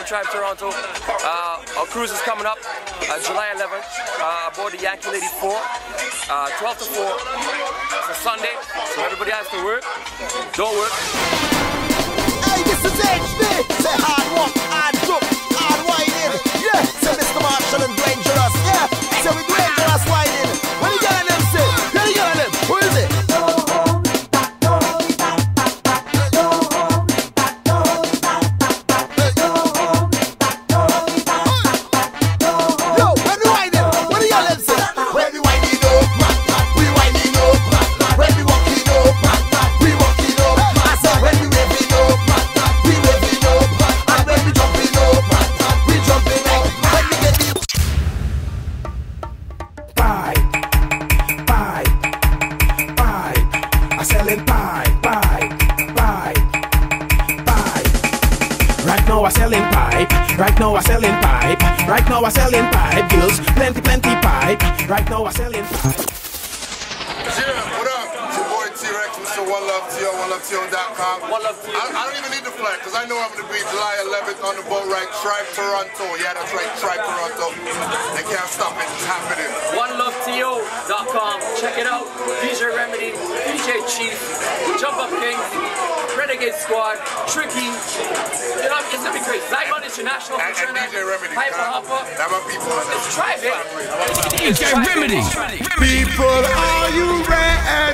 Tribe Toronto. Our cruise is coming up July 11th aboard the Yankee Lady 4, 12 to 4. It's a Sunday, so everybody has to work. Don't work. Hey, this is HD. Say hard walk, hard jump, hard whining. Yeah, say Mr. Marshall and Dangerous. Yeah, say we Dangerous whining. What you got them say? What you got them? Who is it? Right now I'm selling pipe, girls, plenty pipe. Right now I'm selling pipe. Yeah, what up? It's your boy T-Rex, Mr. One Love TO, OneLoveTO.com. One Love TO. I don't even need the flag, because I know I'm going to be July 11th on the boat ride, Tribe Toronto. Yeah, that's right, Tribe Toronto. They can't stop it, it's happening. OneLoveTO.com. Check it out. DJ Remedy, DJ Chief, Jump Up King, Renegade Squad, Tricky. You know, it's gonna be great. Zion International, and DJ Remedy. Hyper Hopper. That's my people. Let's try it. DJ Remedy. People, are you ready?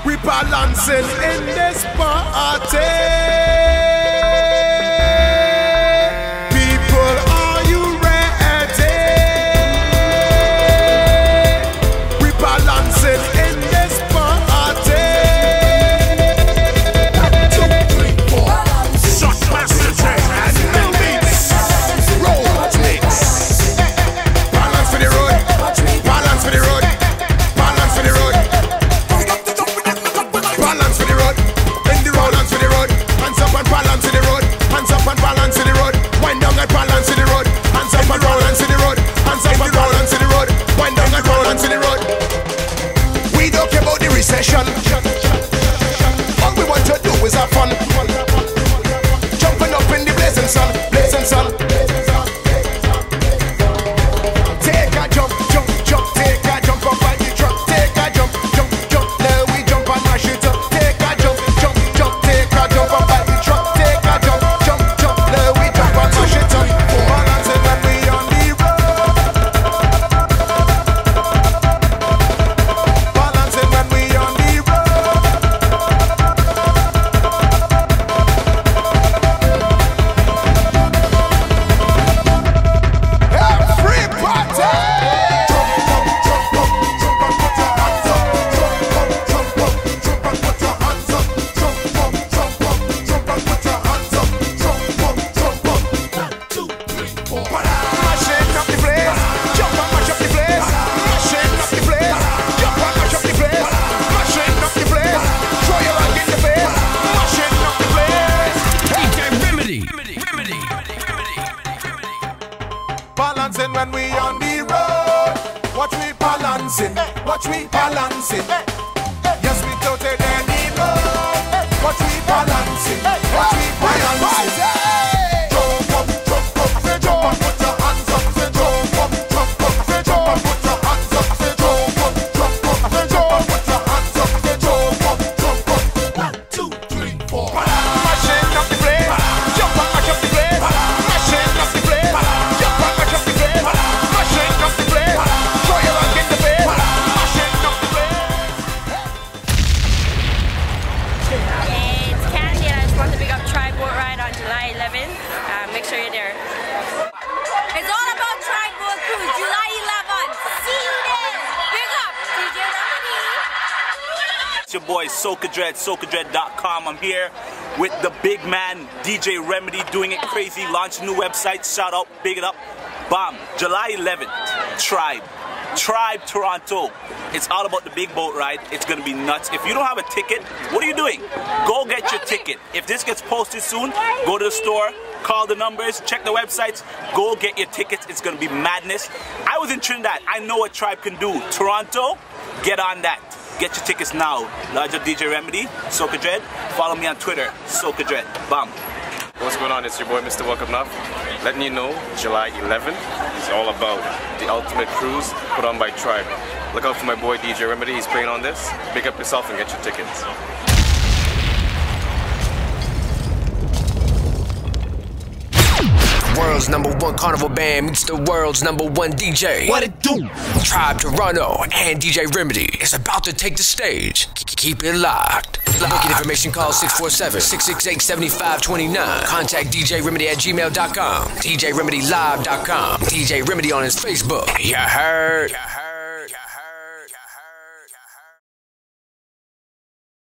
We balancing in this party. People, are you ready? We balancing in this party. 1, 2, 3, 4. Shockmaster J and Bill Beats. Roll mix. Balance for the road. Balance for the road. Balance for the road. Balance for the road. In the road, balance for the road. Hands up and balance for the road. Hands up and balance for the road. Wind down and balance for the road. Hands up and balance for the road. Hands up and balance for the road. Wind down and balance for the road. We don't care about the recession. All we want to do is have fun. Jumping up in the blazing sun, blazing sun. Take a jump, jump, jump. Take a jump up by the truck. Take a jump, jump, jump. There we jump and mash it up. Take a jump, jump, jump. Take a jump up by the truck. Take a jump, jump, jump. There we jump and mash it up. Balancing when we on the road. Balancing when we on the road. Free party! Jump up, jump up, jump and put your hands up. Jump up, jump up, jump and put your hands up. Jump up, jump up, jump and put your hands up. Jump up, jump up. 1, 2, 3, 4. Mashing up the place. Jump and mash up the place. Mashing up the place. Jump and mash up the place. Mashing up the place. Throw your hand in the face. Mashing up the place. DJ Remedy. Balancing when we on the road. Watch me balancing. Watch me balancing. Yes, we totally any road. Watch me balancing. Watch me balancing. Jump up, jump up, say jump and put your hands up. Say jump up, jump up, say jump and put your hands up. Say jump up, jump up, say jump and put your hands up. Say jump up, jump up. 1, 2, 3, 4. Mashing up the place. Jump and mash up the place. Mashing up the place. Jump and mash up the place. Mashing up the place. Throw your hand in the face. Mashing up the place. Hey, it's Candy and I just want to pick up Tribe Boat Ride on July 11th. Make sure you're there. It's all about Tribe Boat Cruise, July 11th. See you there. Big up, DJ Remedy. It's your boy Soca Dread, SocaDread.com. I'm here with the big man DJ Remedy, doing it crazy. Launched a new website. Shout out, big it up. Bam. July 11th. Tribe Toronto. It's all about the big boat ride. It's gonna be nuts. If you don't have a ticket, what are you doing? Go get your ticket. If this gets posted soon, go to the store, call the numbers, check the websites, go get your tickets. It's gonna be madness. I was in Trinidad. I know what Tribe can do. Toronto, get on that. Get your tickets now. Larger DJ Remedy, Soca Dread. Follow me on Twitter, Soca Dread. Bam. What's going on? It's your boy Mr. Welcome Enough. Letting you know July 11th is all about the ultimate cruise put on by Tribe. Look out for my boy DJ Remedy. He's playing on this. Pick up yourself and get your tickets. World's #1 carnival band meets the world's #1 DJ. What it do? Tribe Toronto and DJ Remedy is about to take the stage. Keep it locked. Booking information, call 647-668-7529. Contact DJ Remedy at gmail.com. DJRemedyLive.com. DJ Remedy on his Facebook. You heard?